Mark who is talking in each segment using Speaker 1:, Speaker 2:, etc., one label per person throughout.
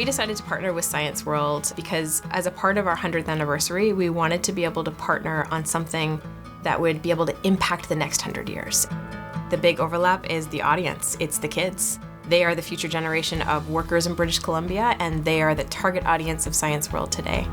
Speaker 1: We decided to partner with Science World because as a part of our 100th anniversary, we wanted to be able to partner on something that would be able to impact the next 100 years. The big overlap is the audience. It's the kids. They are the future generation of workers in British Columbia, and they are the target audience of Science World today.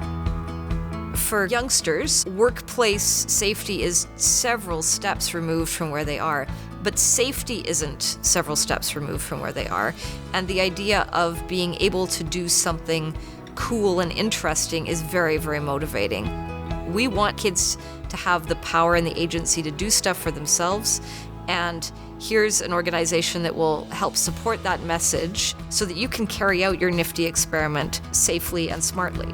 Speaker 2: For youngsters, workplace safety is several steps removed from where they are, but safety isn't several steps removed from where they are. And the idea of being able to do something cool and interesting is very, very motivating. We want kids to have the power and the agency to do stuff for themselves, and here's an organization that will help support that message so that you can carry out your nifty experiment safely and smartly.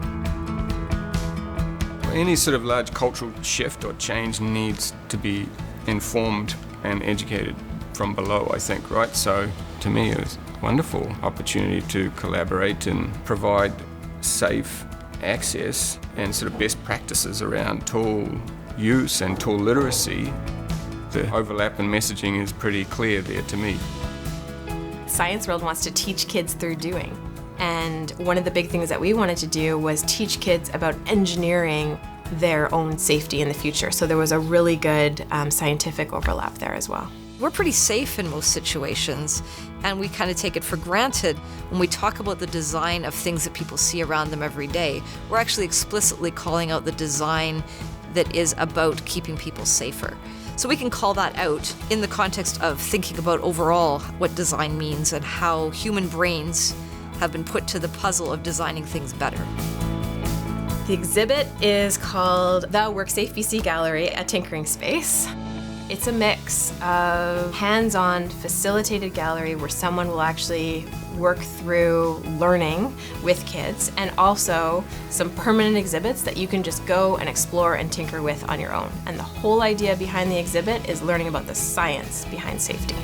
Speaker 3: Any sort of large cultural shift or change needs to be informed and educated from below, I think, right? So to me, it was a wonderful opportunity to collaborate and provide safe access and sort of best practices around tool use and tool literacy. The overlap in messaging is pretty clear there to me.
Speaker 1: Science World wants to teach kids through doing. And one of the big things that we wanted to do was teach kids about engineering their own safety in the future. So there was a really good scientific overlap there as well.
Speaker 2: We're pretty safe in most situations, and we kind of take it for granted when we talk about the design of things that people see around them every day. We're actually explicitly calling out the design that is about keeping people safer. So we can call that out in the context of thinking about overall what design means and how human brains have been put to the puzzle of designing things better.
Speaker 1: The exhibit is called the WorkSafeBC Gallery, a tinkering space. It's a mix of hands-on facilitated gallery where someone will actually work through learning with kids, and also some permanent exhibits that you can just go and explore and tinker with on your own. And the whole idea behind the exhibit is learning about the science behind safety.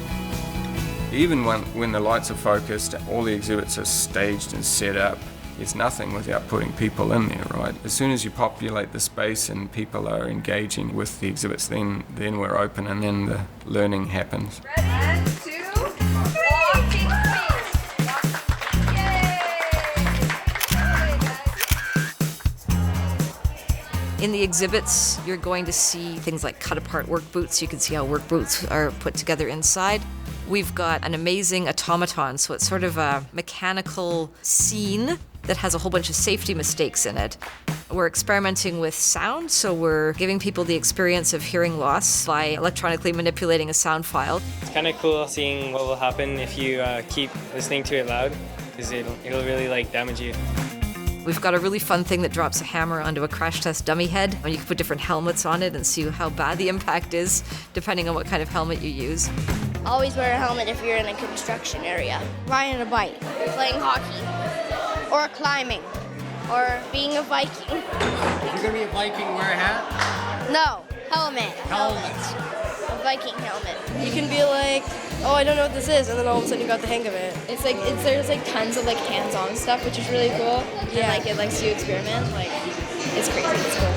Speaker 3: Even when the lights are focused, all the exhibits are staged and set up. It's nothing without putting people in there, right? As soon as you populate the space and people are engaging with the exhibits, then we're open and then the learning happens.
Speaker 4: Ready? 1, 2, 3.
Speaker 2: In the exhibits, you're going to see things like cut-apart work boots. You can see how work boots are put together inside. We've got an amazing automaton, so it's sort of a mechanical scene that has a whole bunch of safety mistakes in it. We're experimenting with sound, so we're giving people the experience of hearing loss by electronically manipulating a sound file.
Speaker 5: It's kind of cool seeing what will happen if you keep listening to it loud, because it'll really damage you.
Speaker 2: We've got a really fun thing that drops a hammer onto a crash test dummy head, and you can put different helmets on it and see how bad the impact is, depending on what kind of helmet you use.
Speaker 6: Always wear a helmet if you're in a construction area. Riding a bike, playing hockey, or climbing, or being a Viking.
Speaker 7: If you're gonna be a Viking, wear a hat?
Speaker 6: No, helmet.
Speaker 7: Helmets.
Speaker 6: A Viking helmet.
Speaker 8: You can be like, oh, I don't know what this is, and then all of a sudden you got the hang of it.
Speaker 9: There's tons of hands-on stuff, which is really cool.
Speaker 8: Yeah.
Speaker 9: And it lets you experiment. It's crazy. It's cool.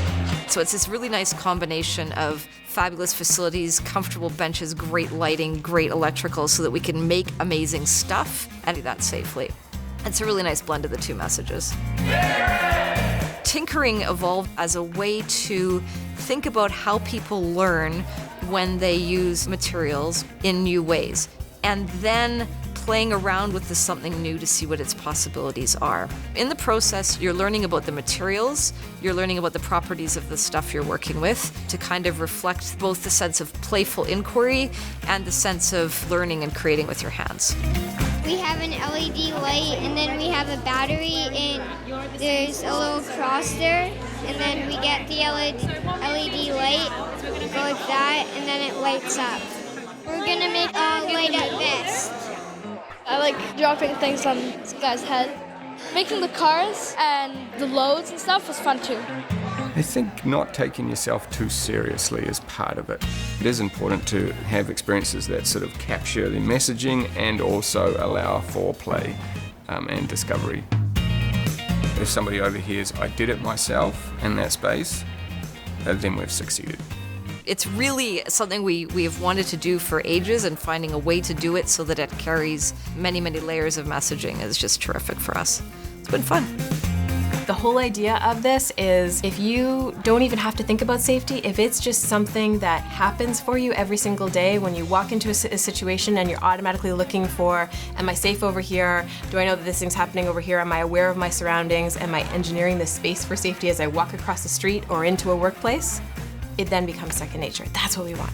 Speaker 2: So it's this really nice combination of fabulous facilities, comfortable benches, great lighting, great electrical, so that we can make amazing stuff and do that safely. It's a really nice blend of the two messages. Tinkering evolved as a way to think about how people learn when they use materials in new ways, and then playing around with something new to see what its possibilities are. In the process, you're learning about the materials, you're learning about the properties of the stuff you're working with, to kind of reflect both the sense of playful inquiry and the sense of learning and creating with your hands.
Speaker 10: We have an LED light, and then we have a battery, and there's a little cross there, and then we get the LED light, go like that, and then it lights up. We're gonna make a light up vest.
Speaker 8: I like dropping things on this guy's head. Making the cars and the loads and stuff was fun too.
Speaker 3: I think not taking yourself too seriously is part of it. It is important to have experiences that sort of capture the messaging and also allow for play and discovery. If somebody overhears, I did it myself in that space, then we've succeeded.
Speaker 2: It's really something we have wanted to do for ages, and finding a way to do it so that it carries many, many layers of messaging is just terrific for us. It's been fun.
Speaker 1: The whole idea of this is if you don't even have to think about safety, if it's just something that happens for you every single day when you walk into a situation and you're automatically looking for, am I safe over here? Do I know that this thing's happening over here? Am I aware of my surroundings? Am I engineering this space for safety as I walk across the street or into a workplace? It then becomes second nature. That's what we want.